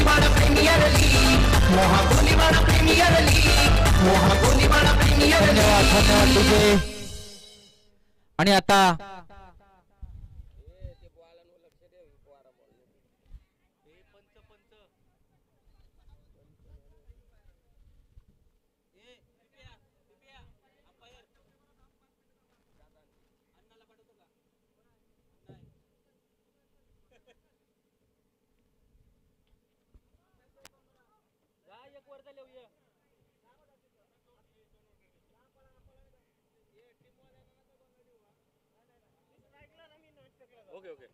Golibar premier league, मोहा Golibar premier league, मोहा Golibar premier league. धन्यवाद तुझे। आणि आता ओके ओके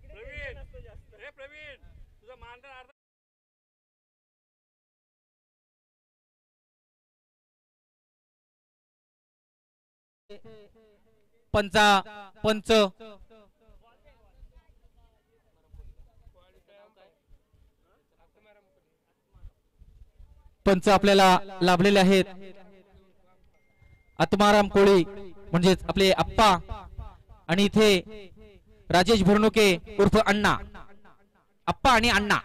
प्रवीण प्रवीण तुझा मानधन अर्ध पंच पंच आपल्याला लाभलेले आहेत। आत्माराम कोळी म्हणजेच आपले आप्पा आणि इथे राजेश भरणुके उर्फ अण्णा, आप्पा आणि अण्णा।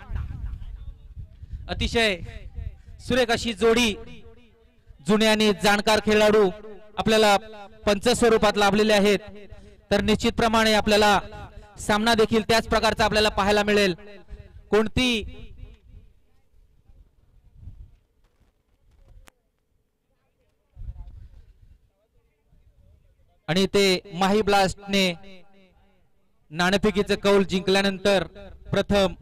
अतिशय सुरेख अशी जोडी जुने आणि जाणकार खेळाडू आपल्याला पंच स्वरूपात लाभलेले आहेत। तर निश्चितप्रमाणे आपल्याला सामना देखील त्याच प्रकारचा आपल्याला पाहायला मिळेल। कोणती आणि ते माही ब्लास्टने नाणेफेकीचं कौल जिंकल्यानंतर प्रथम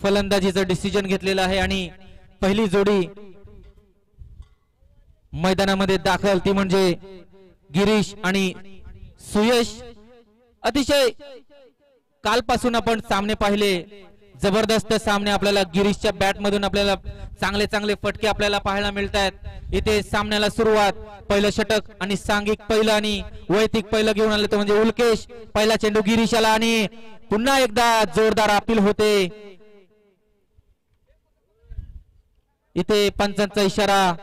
फलंदाजीचं डिसिजन घेतलेलं आहे आणि पहिली जोडी मैदानामध्ये दाखल ती म्हणजे गिरीश आणि सुयश। अतिशय कालपासून आपण सामने पाहिले, जबरदस्त सामने आपल्याला गिरीशच्या बॅट मधून आपल्याला चांगले चांगले फटके आपल्याला पाहायला मिळत आहेत। इथे सामन्याला सुरुवात पहिलं षटक आणि सांघिक पहिलं आणि वैयक्तिक पहिलं घेऊन आले तो म्हणजे उल्केश। पहिला चेंडू गिरीशाला आणि पुन्हा एकदा जोरदार अपील होते। इथे पंचांचा इशारा,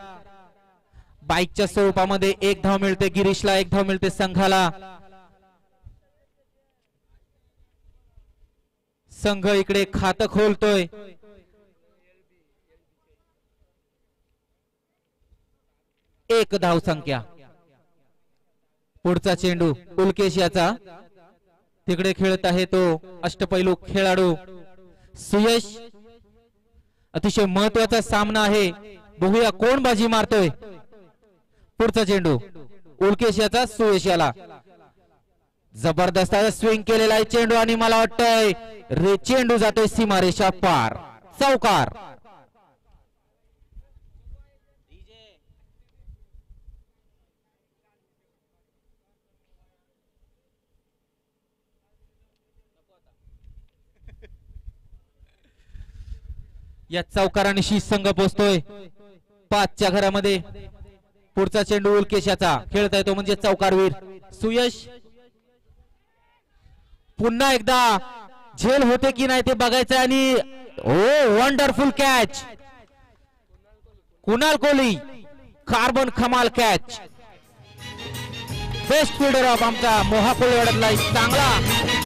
बाईकच्या स्वरूपामध्ये एक धाव मिळते गिरीशला, एक धाव मिळते संघाला। संघ इकडे खातं खोलतोय। एक धाव संख्या। पुढचा चेंडू उल्केश याचा, तिकडे खेळत आहे तो अष्टपैलू खेळाडू सुयश। अतिशय महत्वाचा सामना आहे, बघूया कोण बाजी मारतोय। पुढचा चेंडू उल्केश याचा सुयश याला, जबरदस्त स्विंग केलेला आहे चेंडू आणि मला वाटतंय रे चेंडू जातोय सीमारेषा पार, चौकार। या चौकारानिशी संघ पोहोचतोय 5च्या घरामध्ये। पुढचा चेंडू उल्केशाचा, खेळत आहे तो म्हणजे चौकारवीर सुयश। पुन्हा एकदा झेल होते की नाही ते बघायचं आणि ओ wonderful catch, Kunal Kohli carbon कमाल कॅच। बेस्ट फिल्डर ऑफ आमचा मोहा कोळीवाड्यातला चांगला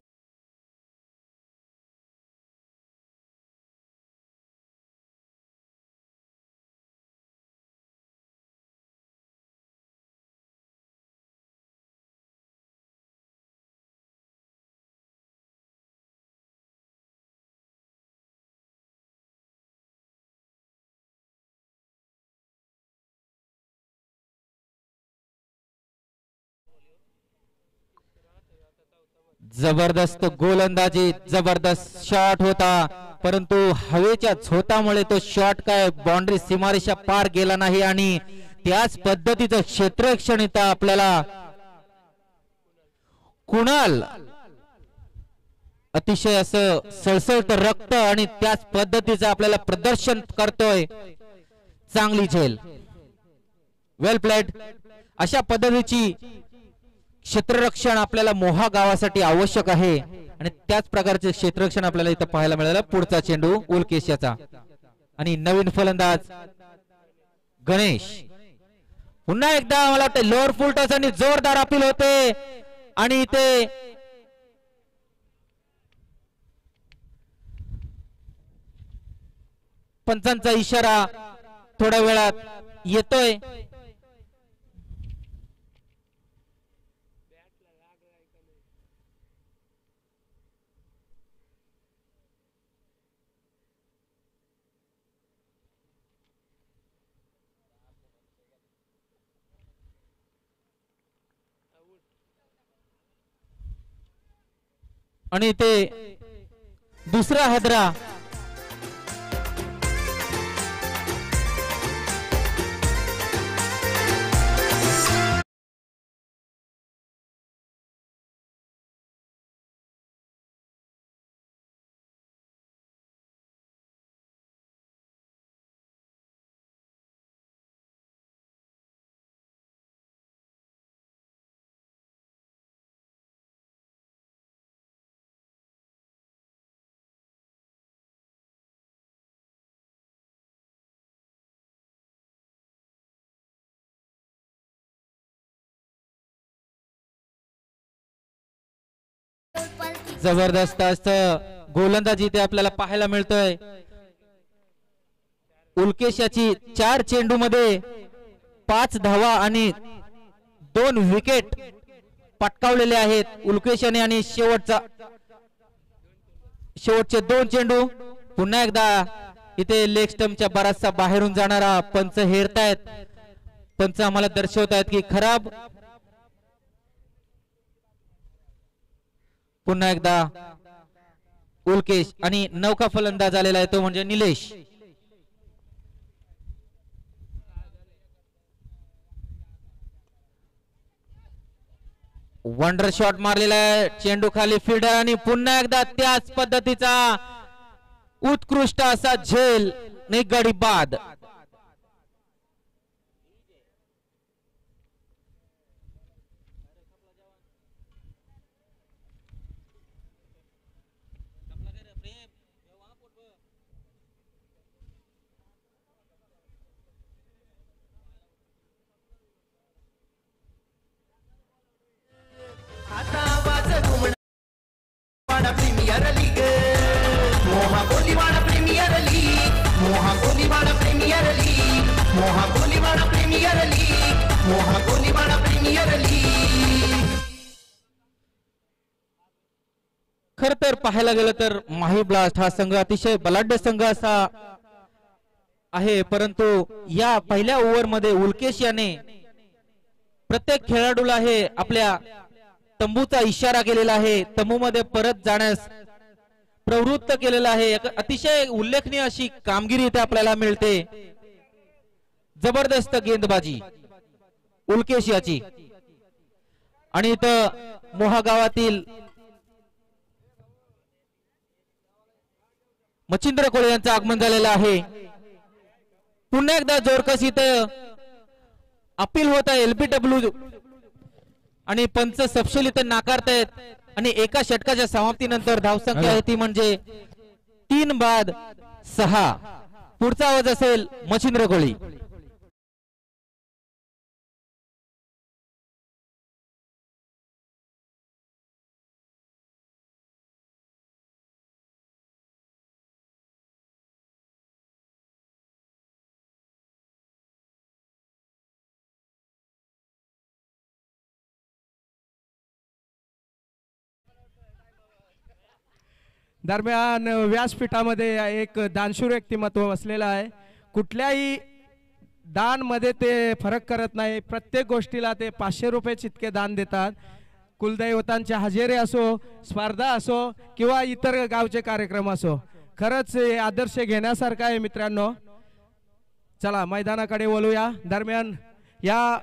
जबरदस्त गोलंदाजी, जबरदस्त शॉट होता, परंतु हवेच्या झोतामुळे तो शॉट काय बाउंड्री सीमारेषा पार गेला नाही आणि त्याच पद्धतीचं क्षेत्ररक्षण इथं आपल्याला कुणाल अतिशय असं सळसळत रक्त आणि त्याच पद्धतीचं आपल्याला प्रदर्शन करतोय। चांगली झेल, वेल प्लेड। अशा पद्धतीची क्षेत्ररक्षण आपल्याला मोहा गावासाठी आवश्यक आहे आणि त्याच प्रकारचे क्षेत्ररक्षण आपल्याला इथं पाहायला मिळालं। पुढचा चेंडू उल्केश याचा आणि नवीन फलंदाज गणेश। पुन्हा एकदा मला वाटतं लोअर फुल टॉस आणि जोरदार अपील होते आणि इथे पंचांचा इशारा थोड्या वेळात येतोय. आणि ते दुसरा हादरा जबरदस्त असं गोलंदाजी इथे आपल्याला पाहायला मिळतोय. उल्केश याची 4 चेंडू मध्ये 5 धावा आणि 2 विकेट पटकावलेले आहेत उल्केश याने. आणि शेवटचे 2 चेंडू पुन्हा एकदा इथे लेग स्टंपच्या बराचसा बाहेरून जाणारा पंच हेरतायत. पंच आम्हाला दर्शवतायत की खराब. पुन्हा एकदा उल्केश आणि नौका फलंदाज आलेला आहे तो म्हणजे निलेश. वंडर शॉट मारलेला आहे चेंडू खाली फिल्डर आणि पुन्हा एकदा त्याच पद्धतीचा उत्कृष्ट असा झेल निगडी बाद. आता आवाज घुमणारा प्रीमियर लीग मोहा कोलीवाडा प्रीमियर लीग मोहा कोलीवाडा प्रीमियर लीग मोहा कोलीवाडा प्रीमियर लीग मोहा कोलीवाडा प्रीमियर लीग. खर तर पाहायला गेलं तर माही ब्लास्ट हा संघ अतिशय बलाढ्य संघ असा आहे. परंतु या पहिल्या ओव्हर मध्ये उल्केश याने प्रत्येक खेळाडूला हे आपल्या तंबूचा इशारा केलेला आहे. तंबूमध्ये परत जाण्यास प्रवृत्त केलेला आहे. अतिशय उल्लेखनीय अशी कामगिरी इथे आपल्याला मिळते. जबरदस्त गेंदबाजी उल्केश याची. आणि इथं मोहा गावातील मच्छिंद्र कोळे यांचं आगमन झालेलं आहे. पुन्हा एकदा जोरकस इथं अपील होत आहे LBW आणि पंच सपशेल इथे नाकारतायत. आणि एका षटकाच्या समाप्तीनंतर धावसंख्या आहे ती म्हणजे 3 बाद 6. पुढचा आवाज असेल मच्छिंद्र कोळी. दरम्यान व्यासपीठामध्ये एक दानशूर व्यक्तिमत्व असलेलं आहे. कुठल्याही दान मध्ये ते फरक करत नाही. प्रत्येक गोष्टीला ते 500 रुपये इतके दान देतात. कुलदैवतांचे हजेरे असो, स्पर्धा असो किंवा इतर गावचे कार्यक्रम असो. खरंच आदर्श घेण्यासारखा आहे मित्रांनो. चला मैदानाकडे वळूया. दरम्यान या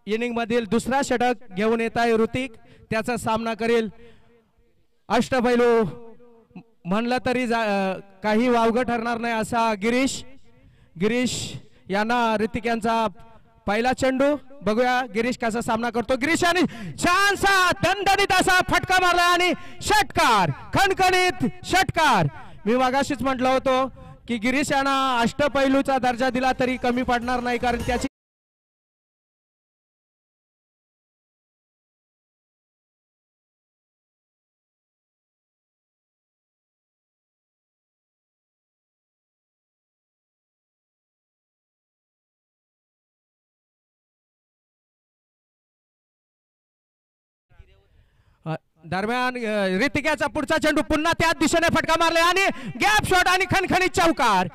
इनिंग मधील दुसरा षटक घेऊन येत आहे ऋतिक. त्याचा सामना करेल अष्टपैलू म्हणलं तरी काही वावगं ठरणार नाही असा गिरीश यांना ऋतिक यांचा पहिला चेंडू. बघूया गिरीश कसा सामना करतो. गिरीश यांनी छानसा दणदणीत असा फटका मारला आणि षटकार, खणखणीत षटकार. मी मागाशीच म्हटलं होतो की गिरीश यांना अष्टपैलूचा दर्जा दिला तरी कमी पडणार नाही कारण त्याची दरम्यान ऋतिकाचा पुढचा चेंडू पुन्हा त्याच दिशेने फटका मारले आणि गॅप शॉट आणि खणखणीत चौकार.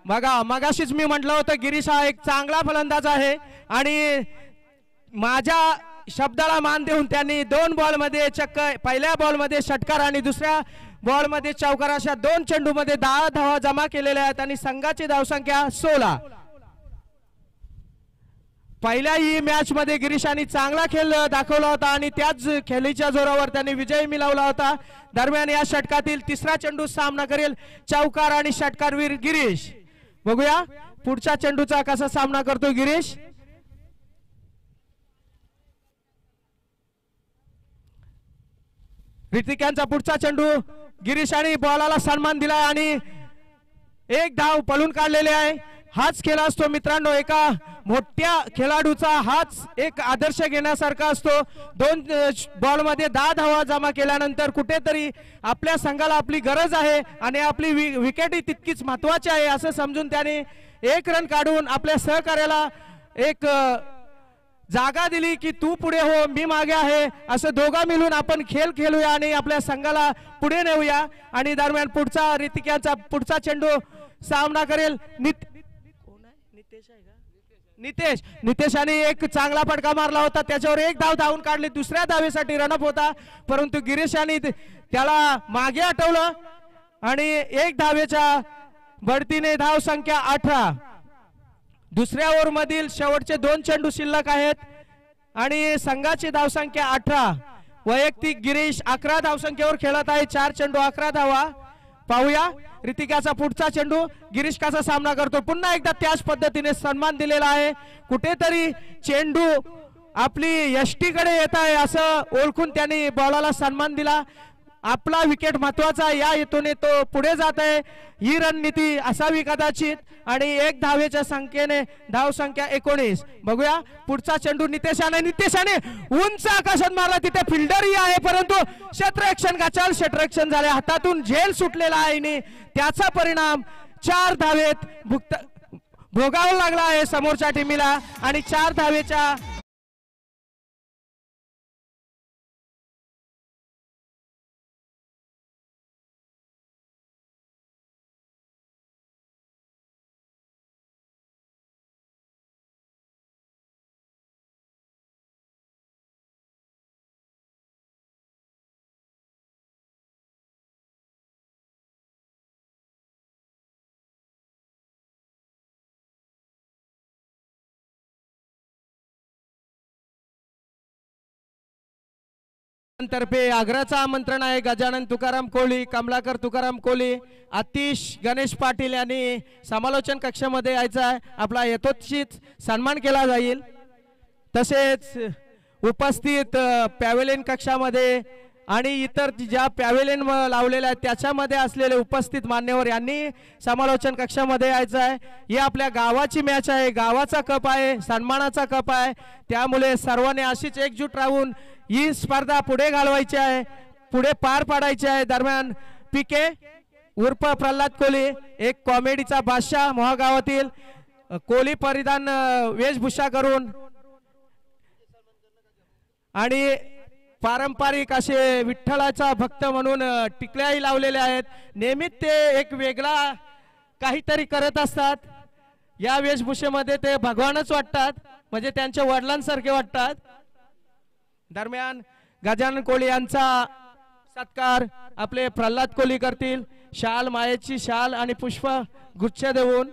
बघा मगाशीच मी म्हटलं होतं गिरीश हा एक चांगला फलंदाज आहे आणि माझ्या शब्दाला मान देऊन त्यांनी 2 बॉलमध्ये चक्क पहिल्या बॉलमध्ये षटकार आणि दुसऱ्या बॉलमध्ये चौकार अशा 2 चेंडूमध्ये 10 धावा जमा केलेल्या आहेत आणि संघाची धावसंख्या 16. पहिल्या ही मॅच मध्ये गिरीशाने चांगला खेळ दाखवला होता आणि त्याच खेळीच्या जोरावर त्यांनी विजय मिळवला होता. दरम्यान या षटकातील तिसरा चेंडू सामना करेल चौकार आणि षटकारवीर गिरीश. बघूया पुढच्या चेंडूचा कसा सामना करतो गिरीश. ऋतिकांचा पुढचा चेंडू गिरीशाने बॉलाला सन्मान दिलाय आणि एक धाव पळून काढलेले आहे. हाच खेळ असतो मित्रांनो, एका मोठ्या खेळाडूचा हाच एक आदर्श घेण्यासारखा असतो. 2 बॉलमध्ये 10 धावा जमा केल्यानंतर कुठेतरी आपल्या संघाला आपली गरज आहे आणि आपली विकेट तितकीच महत्वाची आहे असं समजून त्याने 1 रन काढून आपल्या सहकार्याला एक जागा दिली की तू पुढे हो मी मागे आहे असं दोघा मिळून आपण खेळ खेळूया आणि आपल्या संघाला पुढे नेऊया. आणि दरम्यान पुढचा ऋतिकांचा पुढचा चेंडू सामना करेल नितेशाने एक चांगला फटका मारला होता, त्याच्यावर 1 धाव धावून काढली. दुसऱ्या धावेसाठी रनअप होता परंतु गिरीशाने त्याला मागे हटवलं आणि 1 धावेच्या बढतीने धाव संख्या 18. दुसऱ्या ओव्हर मधील शेवटचे 2 चेंडू शिल्लक आहेत आणि संघाची धावसंख्या 18. वैयक्तिक गिरीश 11 धावसंख्येवर खेळत आहे. 4 चेंडू 11 धावा. पाहूया ऋतिकाचा पुढचा चेंडू गिरीश कसा सामना करतो. पुन्हा एकदा त्याच पद्धतीने सन्मान दिलेला आहे. कुठेतरी चेंडू आपली यष्टीकडे येत आहे असं ओळखून त्यांनी बॉलाला सन्मान दिला. आपला विकेट महत्वाचा या हेतूने तो पुढे जात आहे. ही रणनीती असावी कदाचित आणि 1 धावेच्या संख्येने धाव संख्या 19. बघूया पुढचा चेंडू नितेशाने उंच आकाशात मारला. तिथे फिल्डरही आहे परंतु क्षेत्ररक्षण गचाल क्षेत्ररक्षण झाले. हातातून झेल सुटलेला आहे आणि त्याचा परिणाम 4 धावेत भोगावा लागला आहे समोरच्या टीमीला आणि 4 धावेच्या तर्फे आग्राचं आमंत्रण आहे. गजानन तुकाराम कोहली, कमलाकर तुकाराम कोहली, आतिश गणेश पाटील यांनी समालोचन कक्षामध्ये यायचं आहे. आपला यथोचित सन्मान केला जाईल. तसेच उपस्थित पॅव्हेलियन कक्षामध्ये आणि इतर ज्या पॅव्हेलियन लावलेल्या आहेत त्याच्यामध्ये असलेले उपस्थित मान्यवर यांनी समालोचन कक्षामध्ये यायचं आहे. ही आपल्या गावाची मॅच आहे, गावाचा कप आहे, सन्मानाचा कप आहे. त्यामुळे सर्वांनी अशीच एकजूट राहून ही स्पर्धा पुढे घालवायची आहे, पुढे पार पाडायची आहे. दरम्यान पीके उर्फ प्रल्हाद कोहली, एक कॉमेडीचा बादशाह मोहागावातील, कोहली परिधान वेशभूषा करून आणि पारंपरिक असे विठ्ठलाचा भक्त म्हणून टिकल्याही लावलेल्या आहेत. नेहमीच ते एक वेगळा काहीतरी करत असतात. या वेशभूषेमध्ये ते भगवानच वाटतात, म्हणजे त्यांच्या वडिलांसारखे वाटतात. दरम्यान गजानन कोहली यांचा सत्कार आपले प्रल्हाद कोहली करतील. शाल, मायेची शाल आणि पुष्प गुच्छ देऊन.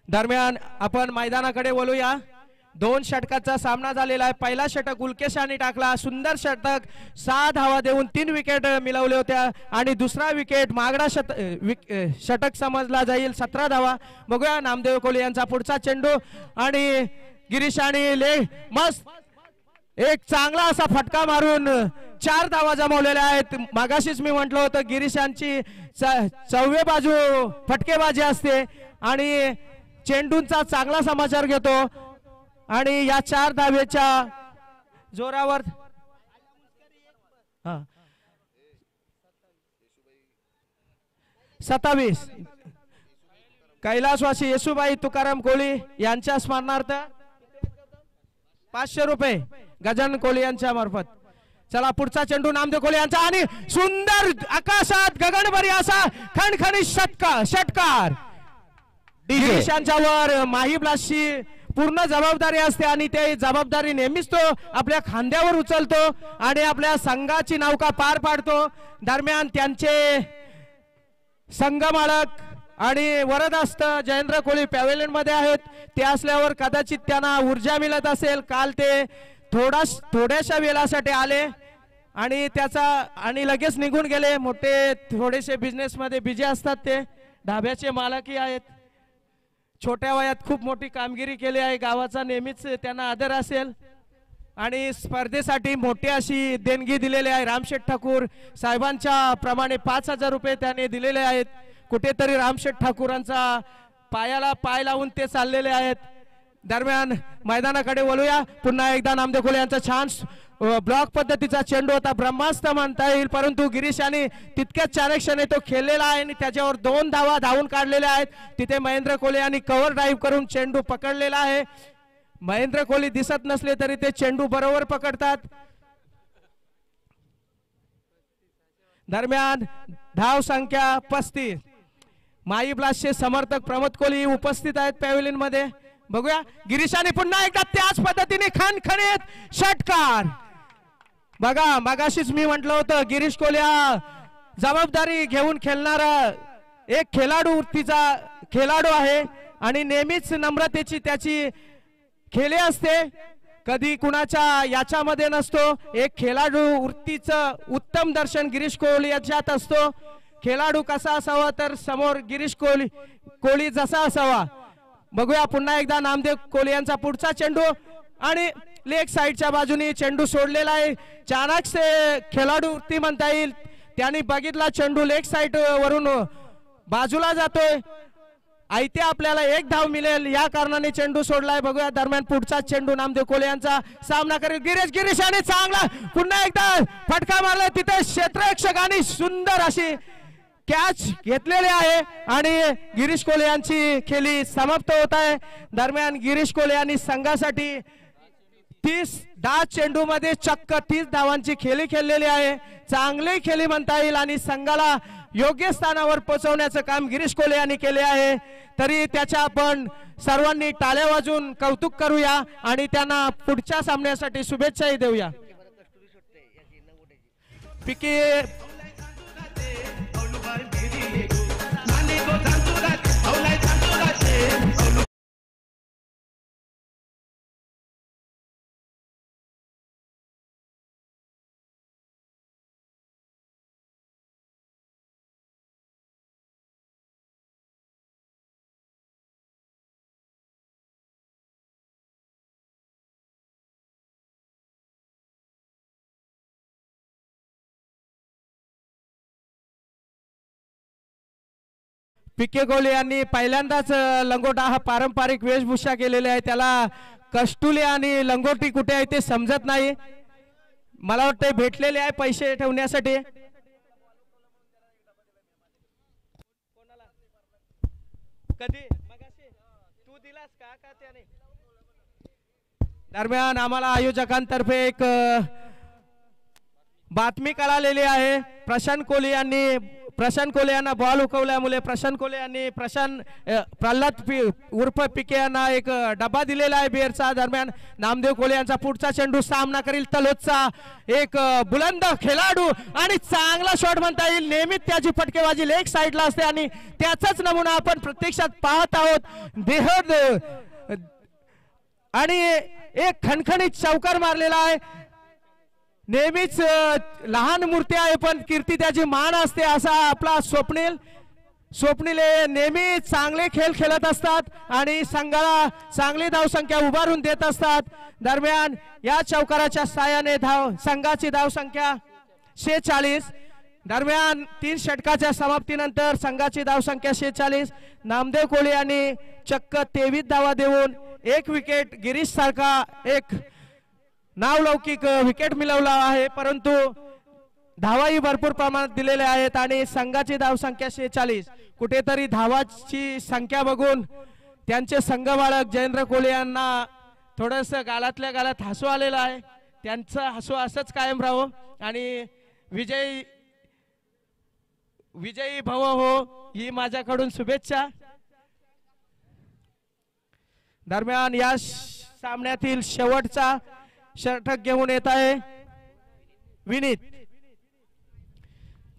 दरम्यान आपण मैदानाकडे वळूया. 2 षटकाचा सामना झालेला आहे. पहिला षटक उल्केशाने टाकला, सुंदर षटक, 6 धावा देऊन 3 विकेट मिळवल्या होत्या आणि दुसरा विकेट मागडा षटक समजला जाईल, 17 धावा. बघूया नामदेव कोहली यांचा पुढचा चेंडू आणि गिरीशाने मस्त एक चांगला असा फटका मारून 4 धावा जमवलेल्या आहेत. मागाशीच मी म्हटलं होतं गिरीशांची 4व्या बाजू फटकेबाजी असते आणि चेंडूंचा चांगला समाचार घेतो आणि या 4 धावेच्या जोरावर 27 कैलासवासी येसुबाई तुकाराम कोळी यांच्या स्मरणार्थ 500 रुपये गजानन कोळी यांच्या मार्फत. चला पुढचा चेंडू नामदेव कोळी यांचा आणि सुंदर आकाशात गगनभरी असा खणखणीत षटकार. गिरीश यांच्यावर माही ब्लास्टची पूर्ण जबाबदारी असते आणि ते जबाबदारी नेहमीच तो आपल्या खांद्यावर उचलतो आणि आपल्या संघाची नौका पार पाडतो. दरम्यान त्यांचे संघ मालक आणि वरदहस्त जयेंद्र कोळी पॅव्हेलियन मध्ये आहेत. ते असल्यावर कदाचित त्यांना ऊर्जा मिळत असेल. काल ते थोड्याशा वेळासाठी आले आणि लगेच निघून गेले. मोठे थोडेसे बिझनेस मध्ये बिझी असतात. ते ढाब्याचे मालकही आहेत. छोट्या वयात खूप मोठी कामगिरी केली आहे. गावाचा नेहमीच त्यांना आदर असेल आणि स्पर्धेसाठी मोठी अशी देणगी दिलेली आहे. रामशेठ ठाकूर साहेबांच्या प्रमाणे 5000 रुपये त्याने दिलेले आहेत. कुठेतरी रामशेठ ठाकूरांचा पायाला पाय लावून ते चाललेले आहेत. दरम्यान मैदानाकडे वळूया. पुन्हा एकदा नामदेव कोळी यांचा छान ब्लॉक पद्धतीचा चेंडू होता. ब्रह्मास्त्र म्हणता येईल, परंतु गिरीश यांनी तितक्याच चाणक्याने तो खेळलेला आहे आणि त्याच्यावर 2 धावा धावून काढलेल्या आहेत. तिथे महेंद्र कोळी यांनी कव्हर ड्राईव्ह करून चेंडू पकडलेला आहे. महेंद्र कोळी दिसत नसले तरी ते चेंडू बरोबर पकडतात. दरम्यान धाव संख्या 35. माई ब्लास्टचे समर्थक प्रमोद कोळी उपस्थित आहेत पॅव्हेलियन मध्ये. बघूया गिरीशाने पुन्हा एकदा त्याच पद्धतीने खणखणीत षटकार. बघा मगाशीच मी म्हटलं होतं गिरीश कोळी हा जबाबदारी घेऊन खेळणारा एक खेळाडू आहे आणि नेहमीच नम्रतेची त्याची खेळी असते. कधी कुणाच्या याच्यामध्ये नसतो. एक खेळाडू वृत्तीचं उत्तम दर्शन गिरीश कोळी याच्यात असतो. खेळाडू कसा असावा तर समोर गिरीश कोळी जसा असावा. बघूया पुन्हा एकदा नामदेव कोळी यांचा पुढचा चेंडू आणि लेग साइडच्या बाजूने चेंडू सोडलेला आहे. चाणक्य खेळाडू वृत्ती म्हणता येईल. त्यांनी बघितला चेंडू लेग साइड वरून बाजूला जातोय. आयते आपल्याला 1 धाव मिळेल या कारणाने चेंडू सोडलाय. बघूया दरम्यान पुढचा चेंडू नामदेव कोळी यांचा सामना करेल. गिरीश आणि चांगला पुन्हा एकदा फटका मारला. तिथे क्षेत्ररक्षकांनी सुंदर अशी कॅच घेतलेले आहे आणि गिरीश कोळी यांची खेळी समाप्त होत आहे. दरम्यान गिरीश कोळी यांनी संघासाठी 10 चेंडू मध्ये चक्क 30 धावांची खेळी खेळलेली आहे. चांगली खेळी म्हणता येईल आणि संघाला योग्य स्थानावर पोहोचवण्याचं काम गिरीश कोळी यांनी केले आहे. तरी त्याच्या आपण सर्वांनी टाळ्या वाजवून कौतुक करूया आणि त्यांना पुढच्या सामन्यासाठी शुभेच्छाही देऊया. पिके पिके कोळी यांनी पहिल्यांदाच लंगोटा हा पारंपरिक वेशभूषा केलेली आहे. त्याला कष्टुली आणि लंगोटी कुठे आहे ते समजत नाही. मला वाटतं भेटलेले आहे पैसे ठेवण्यासाठी. कधी तू दिलास का त्याने. दरम्यान आम्हाला आयोजकांतर्फे एक बातमी कळालेली आहे. प्रशांत कोळी यांना बॉल उकवल्यामुळे प्रशांत कोळी यांनी प्रल्हाद उर्फ पिके यांना एक डबा दिलेला आहे बिअरचा. दरम्यान नामदेव कोळी यांचा पुढचा चेंडू सामना करील. तलोदचा एक बुलंद खेळाडू आणि चांगला शॉट म्हणता येईल. नेहमीच त्याची फटकेबाजी लेग साइडला असते आणि त्याचाच नमुना आपण प्रत्यक्षात पाहत आहोत. बेहद आणि एक खणखणीत चौकार मारलेला आहे. नेहमीच लहान मूर्ती आहे पण कीर्ती त्याची मान असते असा आपला स्वप्नील नेहमी चांगले खेळ खेळत असतात आणि संघाला चांगली धावसंख्या उभारून देत असतात. दरम्यान या चौकाराच्या साहाय्याने संघाची धावसंख्या 46. दरम्यान 3 षटकाच्या समाप्तीनंतर संघाची धावसंख्या 46. नामदेव कोळी यांनी चक्क 23 धावा देऊन 1 विकेट गिरीश सारखा एक नावलौकिक विकेट मिळवला आहे. परंतु धावाही भरपूर प्रमाणात दिलेल्या आहेत आणि संघाची धाव संख्या 46. कुठेतरी धावाची संख्या बघून त्यांचे संघ बाळक जयेंद्र कोले यांना थोडस गालातल्या गालात हसू आलेलं आहे. त्यांचं हसू असंच कायम राहो आणि विजयी भव हो ही माझ्याकडून शुभेच्छा. दरम्यान या सामन्यातील शेवटचा षटक घेऊन येत आहे विनीत.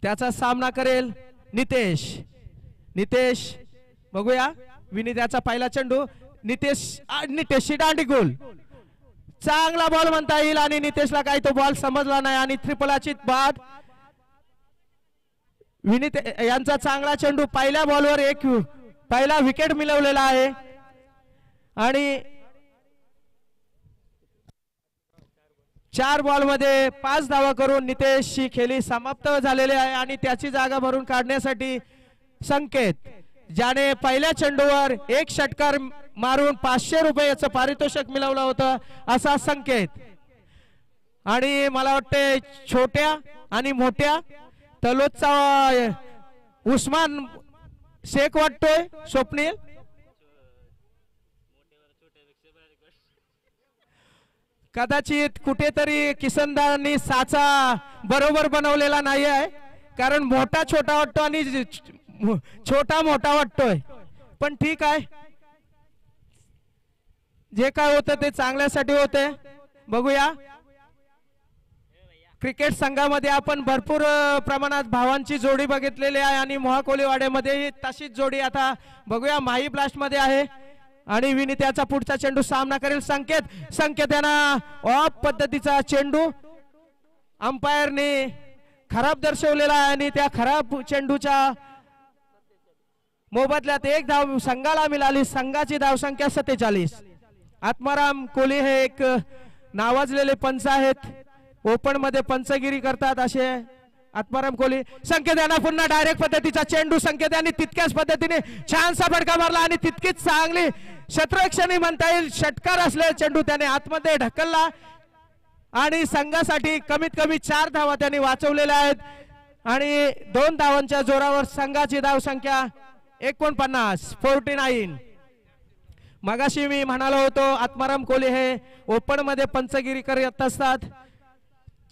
त्याचा सामना करेल नितेश. बघूया विनीत याचा पहिला चेंडू. नितेशची दांडी गोल. चांगला बॉल म्हणता येईल आणि नितेशला काही तो बॉल समजला नाही आणि त्रिफलाचीत बाद. विनीत यांचा चांगला चेंडू पहिल्या बॉलवर पहिला विकेट मिळवलेला आहे आणि 4 बॉल मध्ये 5 धावा करून नितेशची खेळी समाप्त झालेली आहे आणि त्याची जागा भरून काढण्यासाठी संकेत, ज्याने पहिल्या चेंडूवर 1 षटकार मारून 500 रुपयाचं पारितोषिक मिळवलं होतं असा संकेत. आणि मला वाटते छोट्या आणि मोठ्या तलोदचा उस्मान शेख वाटतोय स्वप्नील. कदाचित कुठेतरी किसनदारांनी साचा बरोबर बनवलेला नाही आहे, कारण मोठा छोटा वाटतो आणि छोटा मोठा वाटतोय. पण ठीक आहे, जे काय होतं ते चांगल्यासाठी होते. बघूया क्रिकेट संघामध्ये आपण भरपूर प्रमाणात भावांची जोडी बघितलेली आहे आणि मोहाकोलीवाड्यामध्ये तशीच जोडी आता बघूया माही ब्लास्ट मध्ये आहे. आणि विनीत याचा पुढचा चेंडू सामना करेल संकेत यांना ऑफ पद्धतीचा चेंडू अंपायरने खराब दर्शवलेला आहे आणि त्या खराब चेंडूच्या मोबदल्यात 1 धाव संघाला मिळाली. संघाची धाव संख्या 47. आत्माराम कोली हे एक नावाजलेले पंच आहेत, ओपन मध्ये पंचगिरी करतात असे आत्माराम कोली. संकेत यांना पुन्हा डायरेक्ट पद्धतीचा चेंडू. संकेत यांनी तितक्याच पद्धतीने छानसा फटका मारला आणि तितकीच चांगली क्षेत्ररक्षणी म्हणता येईल षटकार असलेला चेंडू त्याने आतमध्ये ढकलला आणि संघासाठी कमीत कमी 4 धावा त्यांनी वाचवलेल्या आहेत आणि 2 धावांच्या जोरावर संघाची धाव संख्या 49. मगाशी मी म्हणालो होतो आत्माराम कोले हे ओपन मध्ये पंचगिरी करत असतात,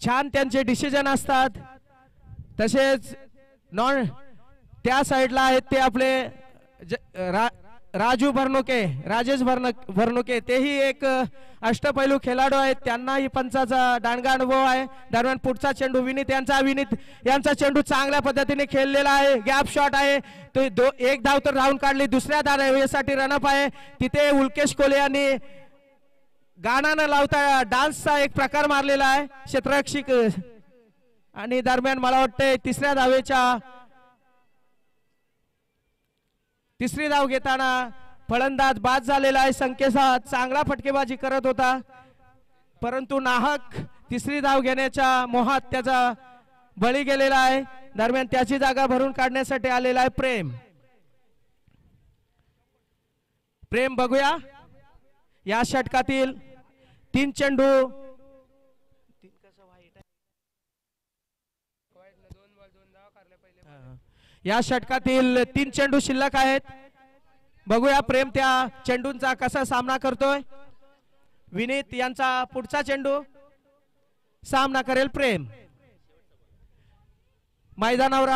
छान त्यांचे डिसिजन असतात. तसेच नॉन त्या साइडला आहेत ते आपले राजेश भरनुके तेही एक अष्टपैलू खेळाडू आहेत, त्यांनाही पंचाचा दांडगा अनुभव आहे. दरम्यान पुढचा चेंडू विनीत यांचा चेंडू चांगल्या पद्धतीने खेळलेला आहे. गॅप शॉट आहे तो 1 धाव तर राहून काढली. दुसऱ्या धावेसाठी रनअप आहे. तिथे उल्केश कोले यांनी गाणं न लावता डान्सचा एक प्रकार मारलेला आहे क्षेत्ररक्षक. आणि दरम्यान मला वाटते तिसरी धाव घेताना फलंदाज बाद झालेला आहे. संकेचा चांगला फटकेबाजी करत होता, परंतु नाहक तिसरी धाव घेण्याच्या मोहात त्याचा बळी गेलेला आहे. दरम्यान त्याची जागा भरून काढण्यासाठी आलेला आहे प्रेम. बघूया या षटकातील 3 चेंडू. या षटकातील 3 चेंडू शिल्लक आहेत. बघूया प्रेम त्या चेंडूंचा कसा सामना करतोय. विनीत यांचा पुढचा चेंडू सामना करेल प्रेम. मैदानावर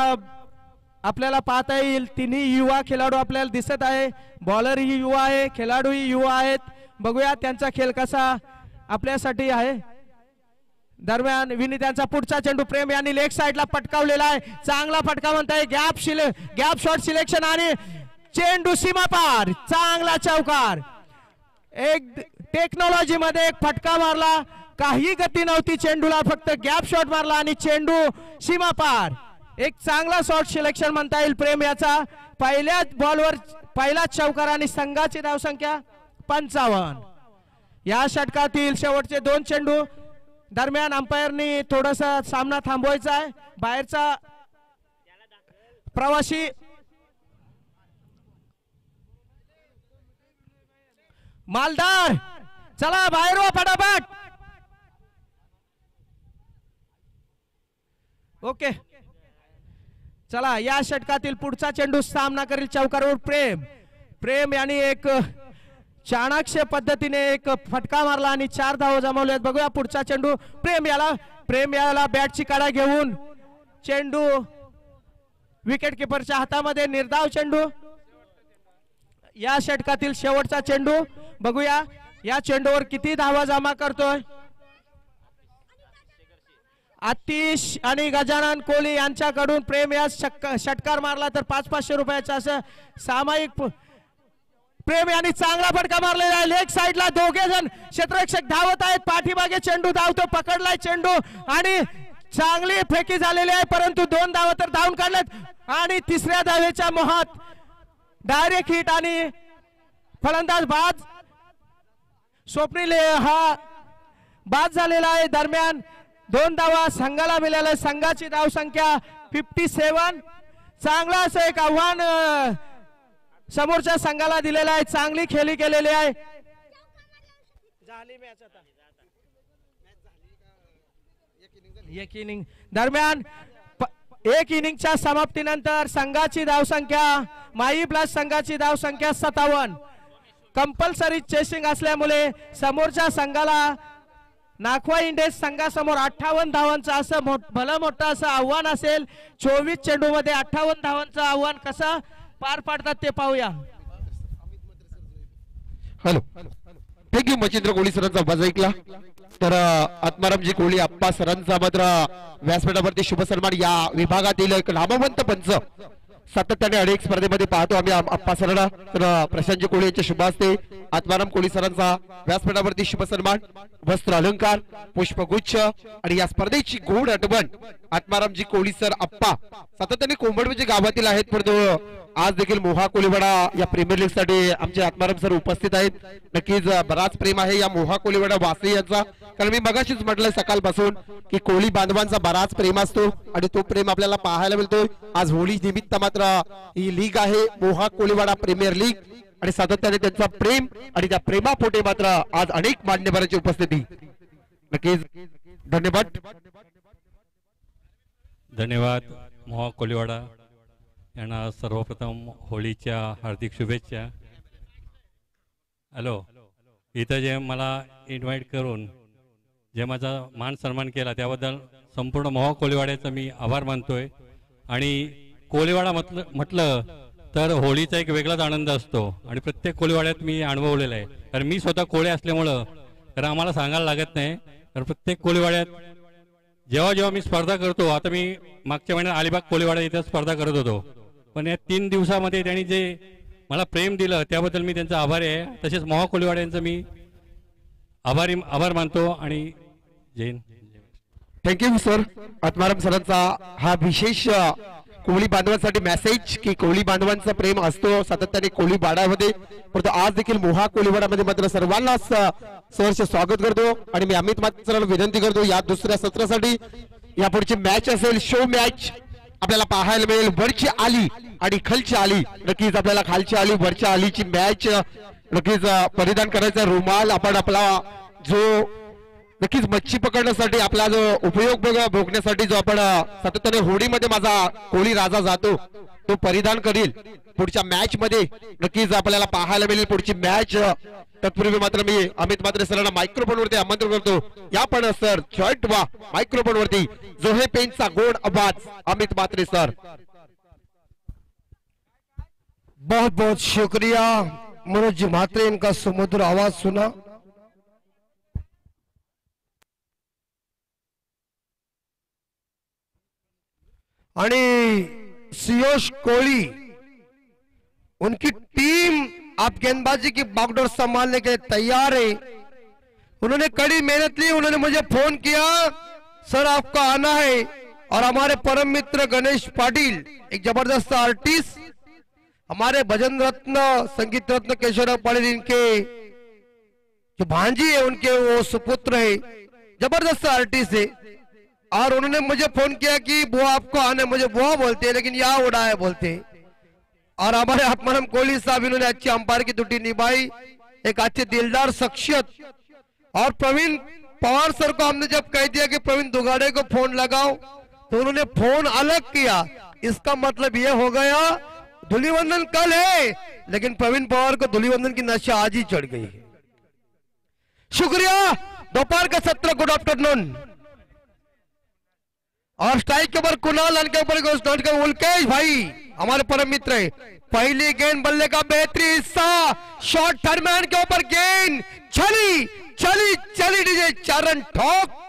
आपल्याला पाहता येईल तिन्ही युवा खेळाडू आपल्याला दिसत आहे. बॉलर ही युवा आहे, खेळाडू ही युवा आहेत. बघूया त्यांचा खेळ कसा आपल्यासाठी आहे. दरम्यान विनीत यांचा पुढचा चेंडू प्रेम यांनी लेग साइडला पटकावलेला आहे. चांगला फटका म्हणताय. गॅप शॉट सिलेक्शन आणि चेंडू सीमा पार. चांगला चौकार. एक टेक्नॉलॉजी मध्ये एक फटका मारला, काही गती नव्हती चेंडूला, फक्त गॅप शॉट मारला आणि चेंडू सीमा पार. एक चांगला शॉट सिलेक्शन म्हणता येईल प्रेम याचा. पहिल्या बॉलवर पहिला चौकार आणि संघाची धाव संख्या 55. या षटकातील शेवटचे 2 चेंडू. दरम्यान अंपायरनी थोडासा सामना थांबवायचा आहे. बाहेरचा प्रवासी मालदार चला बाहेर हो फटाफट. ओके चला या षटकातील पुढचा चेंडू सामना करील चौकारावर प्रेम. प्रेम यांनी एक चाणक्य पद्धतीने एक फटका मारला आणि 4 धावा जमवल्यात. बघूया पुढचा चेंडू. प्रेम याला बॅटची काढा घेऊन चेंडू विकेट किपरच्या हातामध्ये. निर्धाव चेंडू. या षटकातील शेवटचा चेंडू. बघूया या चेंडूवर किती धावा जमा करतोय. आतिश आणि गजानन कोहली यांच्याकडून प्रेम या षटकार मारला तर 500 रुपयाचा असं सामायिक. प्रेम यांनी चांगला फटका मारलेला आहे. लेग साइडला दोघे जण क्षेत्ररक्षक धावत आहेत. पाठीमागे चेंडू धावतो. पकडलाय चेंडू आणि चांगली फेकी झालेली आहे परंतु 2 धावा तर धावून काढलेत आणि तिसऱ्या धावेच्या मोहात डायरेक्ट हिट आणि फलंदाज बाद. स्वप्नील हा बाद झालेला आहे. दरम्यान 2 धावा संघाला मिळाल्या. संघाची धाव संख्या 57. चांगला असं एक आव्हान समोरच्या संघाला दिलेला आहे. चांगली खेळी केलेली आहे. एक इनिंग दरम्यान एक इनिंगच्या समाप्तीनंतर संघाची धावसंख्या माई ब्लास्ट संघाची धावसंख्या 57. कंपल्सरी चेसिंग असल्यामुळे समोरच्या संघाला नाखवा इंडियन्स संघासमोर 58 धावांचं असं भलं मोठं असं आव्हान असेल. 24 चेंडू मध्ये 58 धावांचं आव्हान कसं पार पाडतात ते पाहूया. हॅलो थँक्यू मच्छिंद्र कोहली सरांचा आवाज ऐकला. तर आत्मारामजी कोहली आप्पा सरांचा मात्र व्यासपीठावरती शुभ सन्मान. या विभागातील एक नामवंत पंच सातत्याने अनेक स्पर्धेमध्ये पाहतो आम्ही आप्पा सरांना. तर प्रशांतजी कोहली यांच्या शुभ हस्ते आत्माराम कोहली सरांचा व्यासपीठावरती शुभ सन्मान, वस्त्र अलंकार, पुष्पगुच्छ आणि या स्पर्धेची गोड आठवण आत्मारामजी कोहली सर आप्पा सातत्याने कोंबडवजी गावातील आहेत परंतु आज देखील मोहा कोलीवाडा या प्रीमियर लीग साठी आमचे आत्माराम सर उपस्थित आहेत. नक्कीच बराच प्रेम आहे या मोहा कोलीवाडा वासी यांचा. कारण मी मगाशीच म्हटलंय सकाळपासून की कोहली बांधवांचा बराच प्रेम असतो आणि तो प्रेम आपल्याला पाहायला मिळतोय. आज होळी निमित्त मात्र ही लीग आहे मोहा कोलीवाडा प्रीमियर लीग आणि सातत्याने त्यांचा प्रेम आणि त्या प्रेमापोटे मात्र आज अनेक मान्यवरांची उपस्थिती. नक्कीच धन्यवाद. धन्यवाद मोहा कोलीवाडा यांना सर्वप्रथम होळीच्या हार्दिक शुभेच्छा. हॅलो इथं जे मला इन्व्हाइट करून जे माझा मान सन्मान केला त्याबद्दल संपूर्ण मोहा कोलीवाड्याचा मी आभार मानतोय. आणि कोलीवाडा म्हटलं तर होळीचा एक वेगळाच आनंद असतो आणि प्रत्येक कोलीवाड्यात मी अनुभवलेला आहे. कारण मी स्वतः कोळी असल्यामुळं कारण आम्हाला सांगायला लागत नाही. तर प्रत्येक कोलीवाड्यात जेव्हा मी स्पर्धा करतो, आता मी मागच्या महिन्यात अलिबाग कोलीवाडा इथं स्पर्धा करत होतो, पण या 3 दिवसामध्ये त्यांनी जे मला प्रेम दिलं त्याबद्दल मी त्यांचा आभारी आहे. तसेच मोहा कोलीवाडा यांचं मी आभार मानतो. आणि जैन थँक्यू सर. आत्माराम सरांचा हा विशेष कोहली बांधवांसाठी मेसेज की कोहली बांधवांचा प्रेम असतो सातत्याने कोहली बाडामध्ये. परंतु आज देखील मोहा कोलीवाडामध्ये मात्र सर्वांना सहर्ष स्वागत करतो आणि मी अमित मात्राला विनंती करतो या दुसऱ्या सत्रासाठी यापुढची मॅच असेल शो मॅच आपल्याला पाहायला मिळेल. वरची आली आणि खालची आली. नक्कीच आपल्याला खालची आली वरच्या आलीची मॅच नक्कीच परिधान करायचा रुमाल आपण आपला जो नक्कीच मच्छी पकडण्यासाठी आपला जो उपयोग भोगण्यासाठी जो आपण सातत्याने होळीमध्ये माझा कोहली राजा जातो तो परिधान करील पुढच्या मॅच मध्ये. नक्कीच आपल्याला पाहायला मिळेल पुढची मॅच. तत्पूर्वी मात्र मी अमित मात्रे सरांना मायक्रोफोन वरती आमंत्रण करतो. या पण सर जॉईंट व्हा मायक्रोफोन वरती. जो हे पेनचा गोड आवाज अमित मात्रे सर. बहुत बहुत शुक्रिया मनोज जी म्हात्रे, इनका सुमधुर आवाज सुना. आणि सियोश कोहली उनकी टीम आप गेंदबाजी की बागडोर संभालने के लिए तैयार है. उन्होंने कड़ी मेहनत ली. उन्होंने मुझे फोन किया सर आपको आना है. और हमारे परम मित्र गणेश पाटिल एक जबरदस्त आर्टिस्ट, हमारे भजन रत्न संगीत रत्न केशवराव पाटिल इनके जो भांजी है उनके वो सुपुत्र है, जबरदस्त आर्टिस्ट है. और उन्होंने मुझे फोन किया कि बुआ आपको आने, मुझे बुआ बोलते हैं लेकिन यहाँ उड़ा है बोलते. और हमारे आत्माराम कोहली साहब इन्होंने अच्छी अंपायर की ड्यूटी निभाई, एक अच्छे दिलदार शख्सियत. और प्रवीण पवार सर को हमने जब कह दिया कि प्रवीण दुगाड़े को फोन लगाओ तो उन्होंने फोन अलग किया। इसका मतलब ये हो गया धूलिवंदन कल है, लेकिन प्रवीण पवार को धूलिवंदन की नशा आज ही चढ़ गई है। शुक्रिया। दोपहर का सत्र, गुड आफ्टरनून। और स्ट्राइक के ऊपर कुणाल, के ऊपर उल्केश भाई हमारे परम मित्र है। पहली गेंद बल्ले का बेहतरीन हिस्सा, शॉट थर्डमैन के ऊपर गेंद चली चली चली डीजे चरण ठोक।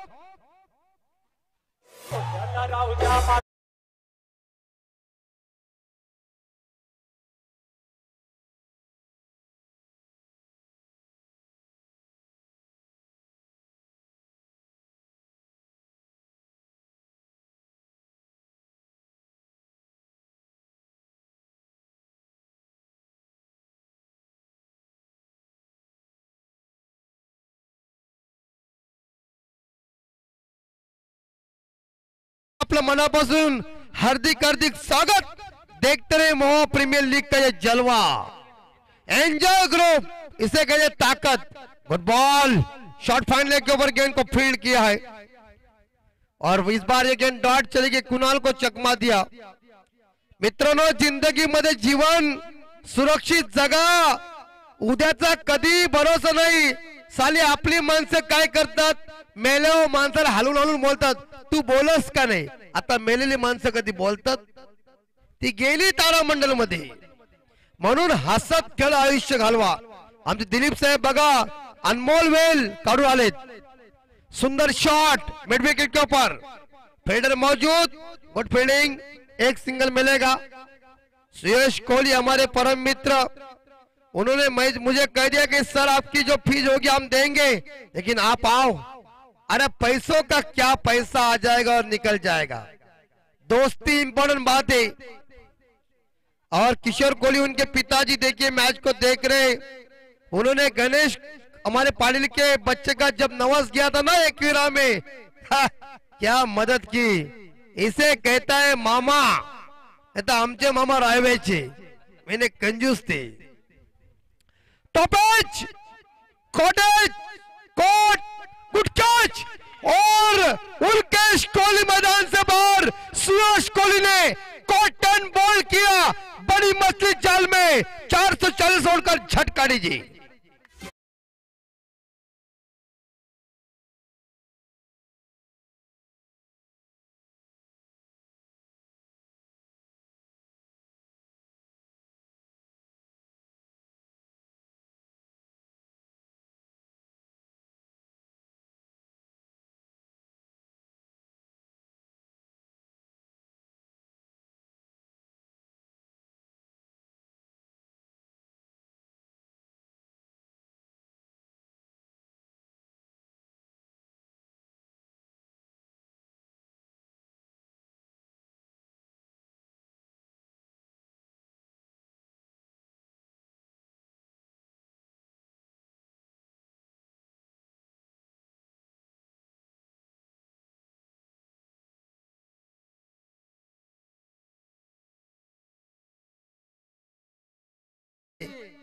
आपलं मनापासून हार्दिक हार्दिक स्वागत। देखते रहे मोह प्रीमियर लीग का ये जलवा। एंजॉय ग्रुप, इसे कहते ताकत। गुड बॉल, शॉट फाइनल के ऊपर गेंद को फील्ड किया है और इस बार ये गेंद डॉट चली गई, कुणाल को चकमा दिया। मित्रांनो, जिंदगीमध्ये जीवन सुरक्षित जगा, उद्याचा कधी भरोसा नाही। साली आपली माणसं काय करतात, मेल्यावर माणसाला हलून हलून बोलतात, तू बोलस का नाही। आता मेलेली माणसं कधी बोलतात, ती गेली तारामंडल मध्ये। म्हणून हसत खेळ आयुष्य घालवा। आमचे दिलीप साहेब बघा, अनमोल वेल काढून आलेत। सुंदर शॉट मिड विकेट के ऊपर, फील्डर मौजूद, गुड फील्डिंग, एक सिंगल मिलेगा। सुयश कोहली हमारे परम मित्र, उन्होंने मुझे कह दिया कि सर आपकी जो फीस होगी हम देंगे, लेकिन आप आओ। अरे पैसों का क्या, पैसा आ जाएगा और निकल जाएगा। दोस्ती इंपॉर्टेंट बात है। और किशोर कोहली उनके पिताजी देखिए मैच को देख रहे, उन्होंने गणेश हमारे पाटिल के बच्चे का जब नवस गया था ना एकवीरा में, क्या मदद की। इसे कहता है मामा, आमचे मामा रायवेचे, मैंने कंजूस थे। टॉपेज, कॉटेज, कोट, गुड कैच और उल्केश कोहली मैदान से बाहर। सुयश कोहली ने कॉटन बॉल किया, बड़ी मछली जाल में 440 उड़कर झटका दीजिए।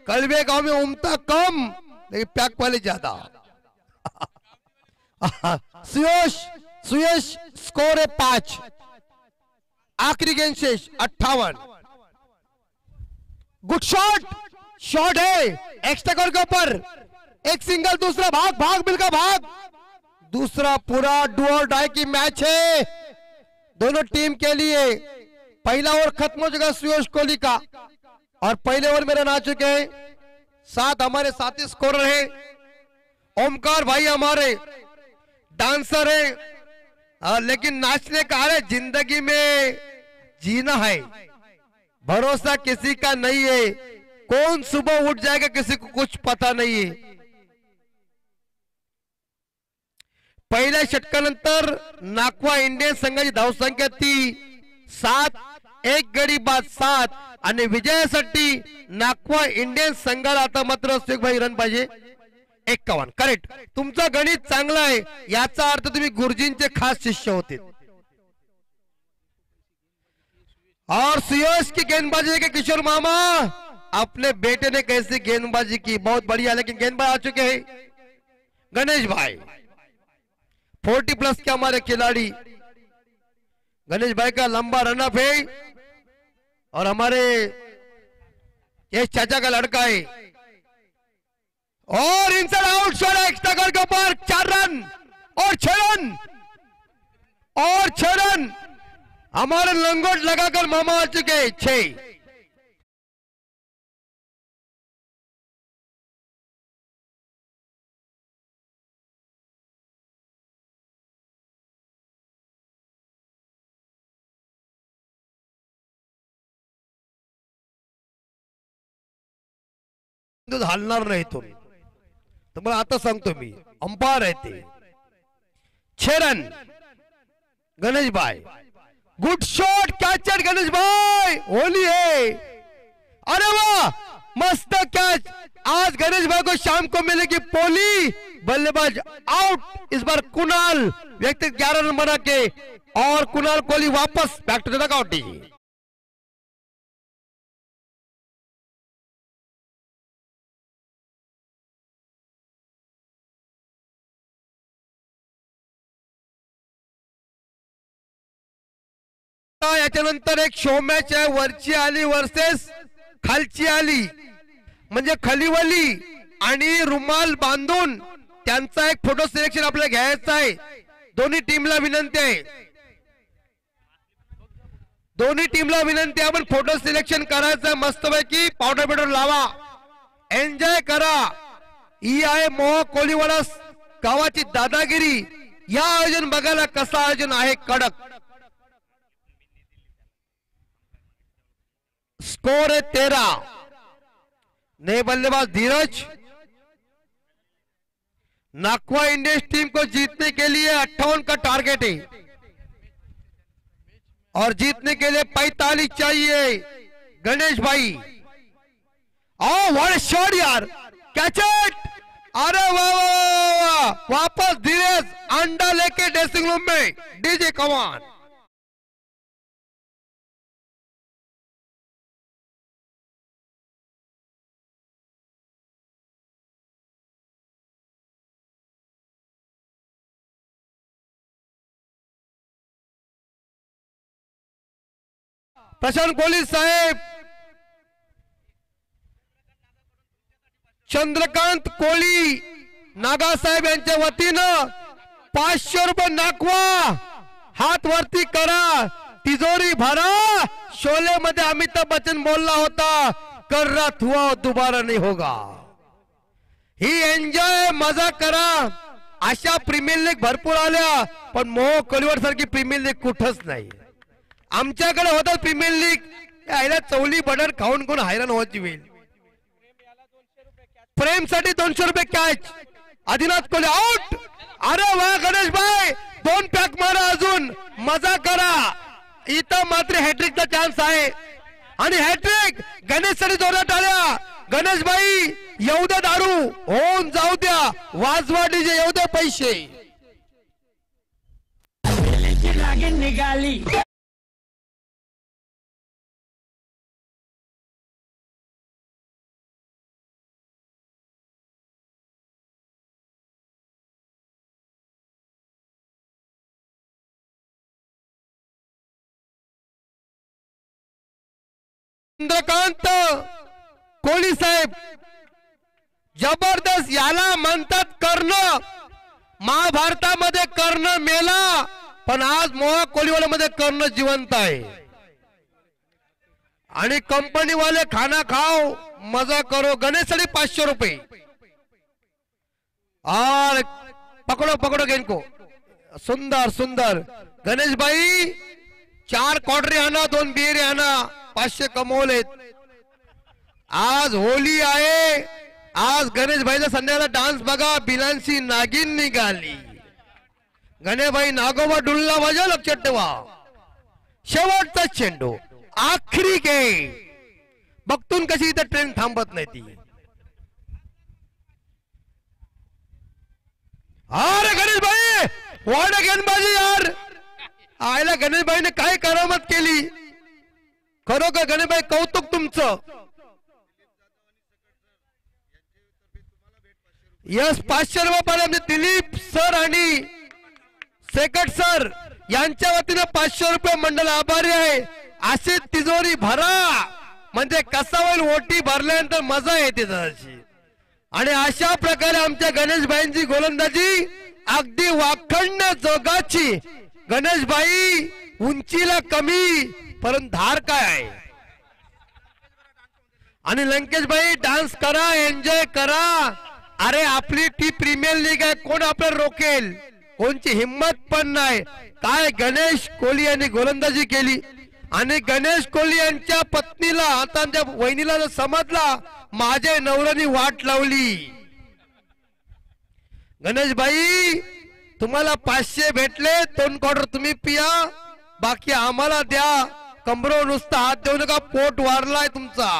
कलवे गांव में उमता कम, लेकिन पैक वाले ज्यादा। सुयश स्कोर है 5, आखिरी गेंद शेष 58। गुड शॉट, शॉट है एक्स्ट्रा कवर के ऊपर, एक सिंगल, दूसरा भाग भाग मिलकर भाग, दूसरा पूरा डू और डाई की मैच है दोनों टीम के लिए। पहला ओवर खत्म हो चुका सुयश कोहली का और पहले ओवर मेरे ना चुके हैं। 7 हमारे साथी स्कोरर हैं। ओमकार भाई हमारे डांसर हैं, लेकिन नाचने का है, जिंदगी में जीना है, भरोसा किसी का नहीं है, कौन सुबह उठ जाएगा किसी को कुछ पता नहीं है। पहिल्या षटकानंतर नागवा इंडियन संघाची धावसंख्या ती 7, एक गडी बाद 7 आणि विजयासाठी नागवा इंडियन संघाला आता मात्र शेखभाई रन पाहिजे 51। करेक्ट, तुमचा गणित चांगला आहे, याचा अर्थ तुम्ही गुरुजींचे खास शिष्य होते। और सुयश की गेंदबाजी के किशोर मामा, अपने बेटे ने कैसी गेंदबाजी की, बहुत बढ़िया, लेकिन गेंदबाज आ चुके हैं गणेश भाई, 40+ के हमारे खिलाड़ी। गणेश भाई का लंबा रनअप है और हमारे यश चाचा का लड़का है और इनसाइड आउट शॉट एक्स्ट्रा गोल के ऊपर 4 रन और 6 रन और 6 रन हमारे लंगोट लगाकर मामा आ चुके 6। हलणार नाही तो तुम्हाला आता सांगतो मी अंपायर आहे ते 6 रन गणेश भाई गुड शॉट कैचर गणेश भाई होली है अरे वाह मस्त कैच आज गणेश भाई को शाम को मिलेगी पोली बल्लेबाज आउट इस बार कुणाल व्यक्तिगत 11 रन बना के और कुणाल कोहली वापस बैक टू द डगआउट। याच्यानंतर एक शो मॅच आहे वरची आली वर्सेस खालची आली म्हणजे खलीवली आणि रुमाल बांधून त्यांचा एक फोटो सिलेक्शन आपल्याला घ्यायचा आहे। दोन्ही टीमला विनंती आहे आपण फोटो सिलेक्शन करायचं आहे मस्तपैकी पावडर बिवडर लावा एन्जॉय करा। ही आहे मोह कोलीवाडा गावाची दादागिरी। या आयोजन बघायला कसं आयोजन आहे कडक। स्कोर है 13 नए बल्लेबाज धीरज। नाकवा इंडियंस टीम को जीतने के लिए 58 का टारगेट है और जीतने के लिए 45 चाहिए गणेश भाई। ओ व्हाट शॉट यार कैच इट अरे वाह वापस धीरज अंडा लेके ड्रेसिंग रूम में डीजे कमान। प्रशांत कोहली साहेब चंद्रकांत कोहली नागा साहेब यांच्या वतीनं 500 रुपये नाकवा हात वरती करा तिजोरी भरा। शोले मध्ये अमिताभ बच्चन बोलला होता कर रात हुआ दोबारा नहीं होगा। ही एन्जॉय मजा करा। अशा प्रीमियर लीग भरपूर आल्या पण मोह कोलीवाड सारखी प्रीमियर लीग कुठंच नाही। आमच्याकडे होतं प्रीमियर लीग यायला चवली बडर खाऊन कोण हैराण व्हायची वेळ। प्रेम साठी 200 रुपये कॅच आदिनाथ कोहली आउट। अरे वा गणेश भाई 2 पॅक मारा अजून मजा करा। इथं मात्र हॅट्रिकचा चान्स आहे आणि हॅट्रिक गणेश साठी जोरात आल्या। गणेश भाई येऊ द्या दारू होऊन जाऊ द्या वाजवा डीजे येऊ द्या पैसे निघाली। चंद्रकांत कोहली साहेब जबरदस्त याला म्हणतात कर्ण। महाभारतामध्ये कर्ण मेला पण आज मोहा कोलीवाड्यामध्ये कर्ण जिवंत आहे आणि कंपनी वाले खाना खाओ मजा करो। गणेश साठी 500 रुपये और पकड़ो पकड़ो गेंद को सुंदर सुंदर गणेश भाई 4 क्वार्टरी आणा 2 बियरे आणा 500 कमवलेत। आज होली आहे आज गणेश भाईचा संध्याकाळचा डान्स बघा बिलांसी नागिन निघाली। गणेश भाई नागोबा डुल्ला वाजव लक्षात ठेवा। शेवटचा चेंडू आखरी गेम बघतून कशी इथं ट्रेन थांबत नाही ती। अरे गणेश भाई वाढ गेंदबाजी यार आयला गणेश भाईने काय करामत केली खरोखर गणेश भाई कौतुक तुमचं। यस 500 रुपये दिलीप सर आणि सेकट सर यांच्या वतीने 500 रुपये मंडळ आभारी आहे. अशी तिजोरी भरा म्हणजे कसा होईल, ओटी भरल्यानंतर मजा येते तशी. आणि अशा प्रकारे आमच्या गणेशबाईंची गोलंदाजी अगदी वाखण्य जोगाची. गणेशबाई उंचीला कमी परंतु धार काय आहे. आणि लंकेशबाई डान्स करा, एन्जॉय करा. अरे आपली टी प्रीमियर लीग आहे, कोण आपल्याला रोकेल, कोणची हिम्मत पण नाही. काय गणेश कोहली यांनी गोलंदाजी केली. आणि गणेश कोहली यांच्या पत्नीला आता आमच्या वहिनीला जर समजला माझ्या नवऱ्याने वाट लावली. गणेशबाई तुम्हाला 500 भेटले, 2 क्वार्टर तुम्ही पिया, बाकी आम्हाला द्या. कंबरो नुसता हात देऊ नका, पोट वारलाय तुमचा.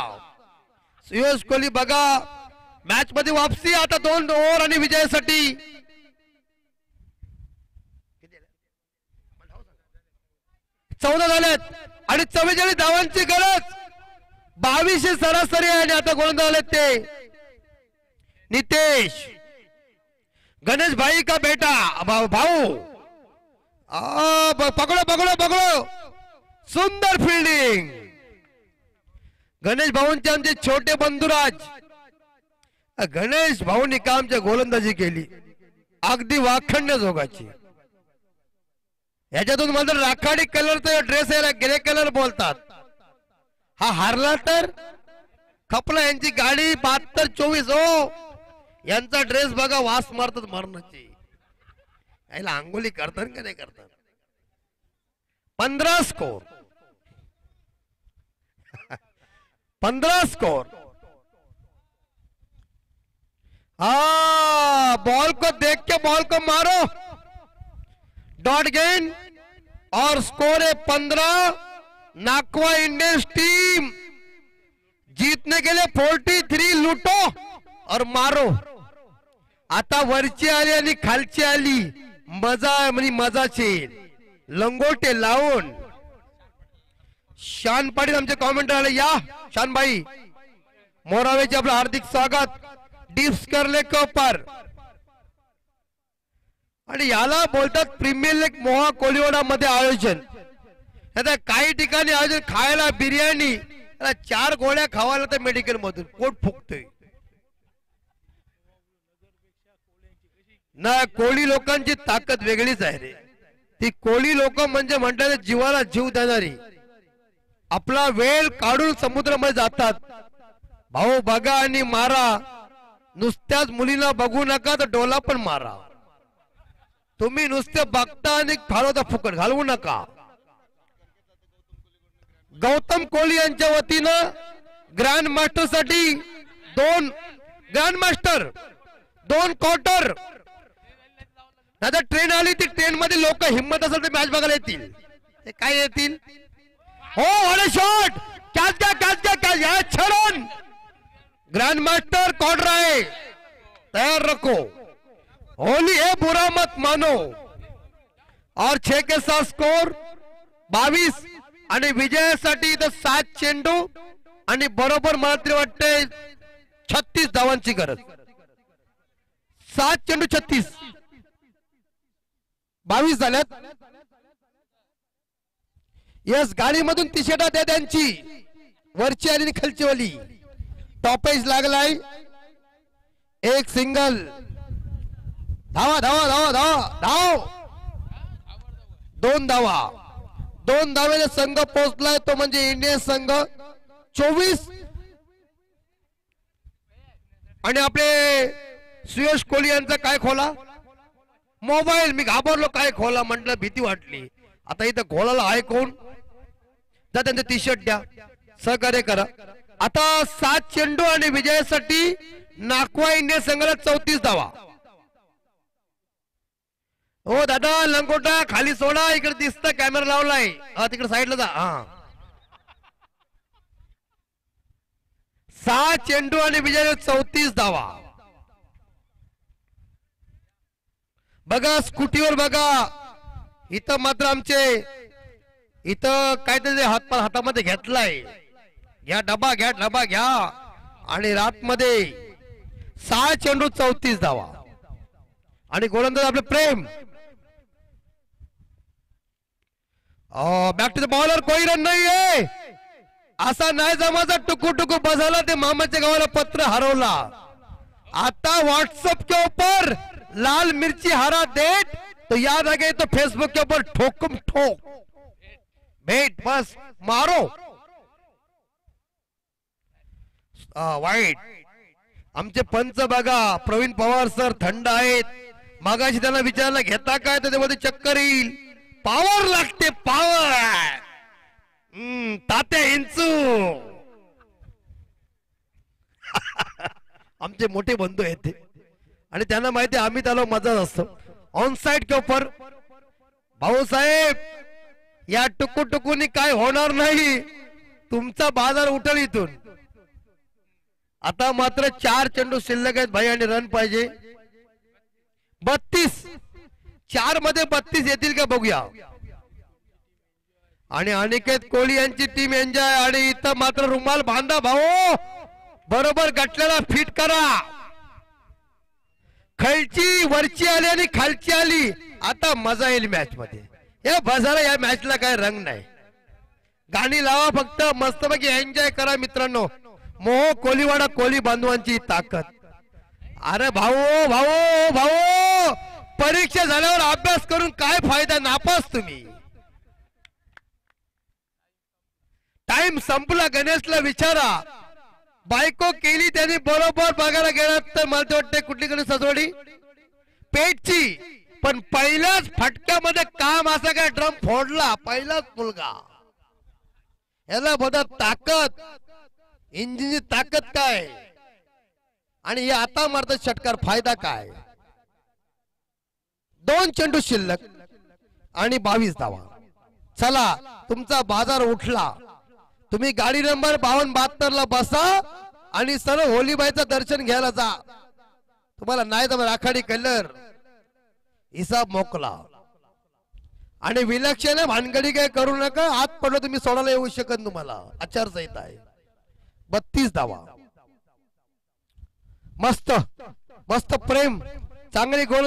सुयश कोहली बघा मॅच मध्ये वापसी. आता 2 ओव्हर आणि विजयासाठी 14 झालेत आणि 44 धावांची गरज. 22 सरासरी आहे. आणि आता गोलंदाज आलेत ते नितेश. गणेश भाई का बेटा भाऊ. पकडो पकडो पकडो, सुंदर फिल्डिंग. गणेश भाऊंचे आमचे छोटे बंधुराज. गणेश भाऊनी का आमच्या गोलंदाजी केली अगदी वाखण्य जोगाची. याच्यातून मला राखाडी कलरचा ड्रेस आहे, ग्रे कलर बोलतात. हा हारला तर खपला. यांची गाडी 72-24 हो. यांचा ड्रेस बघा, वास मारतात मरणाची. याला अंगोली करतात का नाही करतात. 15 स्कोर 15 स्कोर. बॉल को देख के बॉल को मारो. डॉट गेन और स्कोर है 15. नाकवा इंडियंस टीम जीतने के लिए 43. लूटो और मारो. आता वरची आली आणि खालची आली, मजा म्हणजे मजाची. लंगोटे लावून शान पाटील आमचे कॉमेंटर आले. या शानबाई मोरावेचे आपलं हार्दिक स्वागत. डिप्स करले कपर. आणि याला बोलतात प्रीमियर लीग मोहा कोलिवाडा मध्ये आयोजन. आता काही ठिकाणी आयोजन खायला बिर्याणी, 4 गोळ्या खावायला तर मेडिकल मधून पोट फुगतोय ना. कोळी लोकांची ताकद वेगळीच आहे रे. ती कोळी लोक म्हणजे म्हणतात जीवाला जीव देणारी. आपला वेळ काढून समुद्रामध्ये जातात. भाऊ बघा आणि मारा. नुसत्याच मुलीला बघू नका तर डोला पण मारा. तुम्ही नुसते बघता आणि घालवता फुकट घालवू नका. गौतम कोहली यांच्या वतीनं ग्रँड मास्टर साठी 2 ग्रँड मास्टर 2 क्वार्टर. आता ट्रेन आली, ती ट्रेन मध्ये लोक हिम्मत असेल तर मॅच बघायला येतील. ते काय येतील. हो अरे शॉट कॅच घ्या कॅच घ्या कॅच घ्या. छडून ग्रैंड मास्टर क्वार्टर आहे, तैयार रखो. होली है बुरा मत मानो. और 6 के साथ स्कोर 22. आणि विजयासाठी इथं 7 चेंडू आणि बरोबर मला तरी वाटते 36 धावांची गरज. 7 चेंडू 36, 22 झाल्यात. यस गाडीमधून तिशेटा द्या त्यांची, वरची आणि खालची वाली. टॉपेज लागलाय. एक सिंगल. धावा धावा धावा धावा धाव. 2 धावा. 2 धावेने संघ पोहोचलाय तो म्हणजे इंडियन संघ 24. आणि आपले सुयश कोहली यांचा काय खोला मोबाईल. मी घाबरलो काय खोला म्हटलं, भीती वाटली. आता इथं खोलाला आहे कोण, तर त्यांचं टी शर्ट द्या, सहकार्य करा. आता 7 चेंडू आणि विजयासाठी नाकवा इंडियन संघाला 34 धावा. हो दादा लंगोटा खाली सोडा, इकडे दिसतं कॅमेरा लावलाय. हा तिकडे साईडला जा. हा 6 चेंडू आणि विजय 34 धावा. बघा स्कूटीवर बघा, इथं मात्र आमचे इथं काहीतरी हातामध्ये घेतलाय. घ्या डबा घ्या डबा घ्या. आणि रातमध्ये 6 चेंडू 34 धावा. आणि गोलंदाज आपले प्रेम बॅक टू द बॉलर, कोई रन नाहीये. असा नाही जमाचा टुकू टुकू बसायला ते मामाच्या गावाला पत्र हरवला. आता व्हाट्सएप के ऊपर लाल मिर्ची हरा डेट तो याद आ गई, तो फेसबुक के ऊपर ठोकम ठोक बेट बस मारो. वाईट. आमचे पंच बघा प्रवीण पवार सर थंड आहेत. मागाशी त्यांना विचारला घेता काय, त्याच्यामध्ये चक्कर येईल. पॉवर लागते पॉवर. तात्या इंचू आमचे मोठे बंधू आहेत ते, आणि त्यांना माहिती आम्ही त्याला मजाच असतो. ऑन साइड के ऊपर भाऊसाहेब या टुकू टुकूनी काय होणार नाही, तुमचा बाजार उठल इथून. आता मात्र 4 चेंडू शिल्लक आहेत भाई आणि रन पाहिजे 32. 4 मध्ये 32 येतील का बघूया. आणि अनिकेत कोहली यांची टीम एन्जॉय. आणि इथं मात्र रुमाल बांधा भाऊ, बरोबर गटल्याला फिट करा. खालची वरची आली आणि खालची आली. आता मजा येईल मॅच मध्ये. या बाजारा या मॅचला काय रंग नाही. गाणी लावा फक्त, मस्तपैकी एन्जॉय करा मित्रांनो. मोह कोलीवाडा कोली बांधवांची ताकद. अरे भाऊ भाऊ भाऊ, परीक्षा झाल्यावर अभ्यास करून काय फायदा, नापास तुम्ही. टाइम संपला. गणेशला विचारा, बायको केली त्यांनी बरोबर बघायला गेलात तर मला वाटते कुठली कडे सजवडी पेटची, पण पहिल्याच फटक्यामध्ये काम असा काय ड्रम फोडला. पहिलाच मुलगा. याला बघा ताकद, इंजिनची ताकद काय. आणि हे आता मारतात षटकार, फायदा काय. 2 चेंडू शिल्लक आणि 22 धावा. चला तुमचा बाजार उठला. तुम्ही गाडी नंबर 52-72 ला बसा आणि सरळ होलीबाईचं दर्शन घ्यायला जा. तुम्हाला नाही तर राखाडी कलर हिसाब मोकला. आणि विलक्षण भानगडी काय करू नका. आत पडलं तुम्ही सोडायला येऊ शकत, तुम्हाला आचारसंहिता आहे. 32 धावा. मस्त मस्त प्रेम, चांगली गोल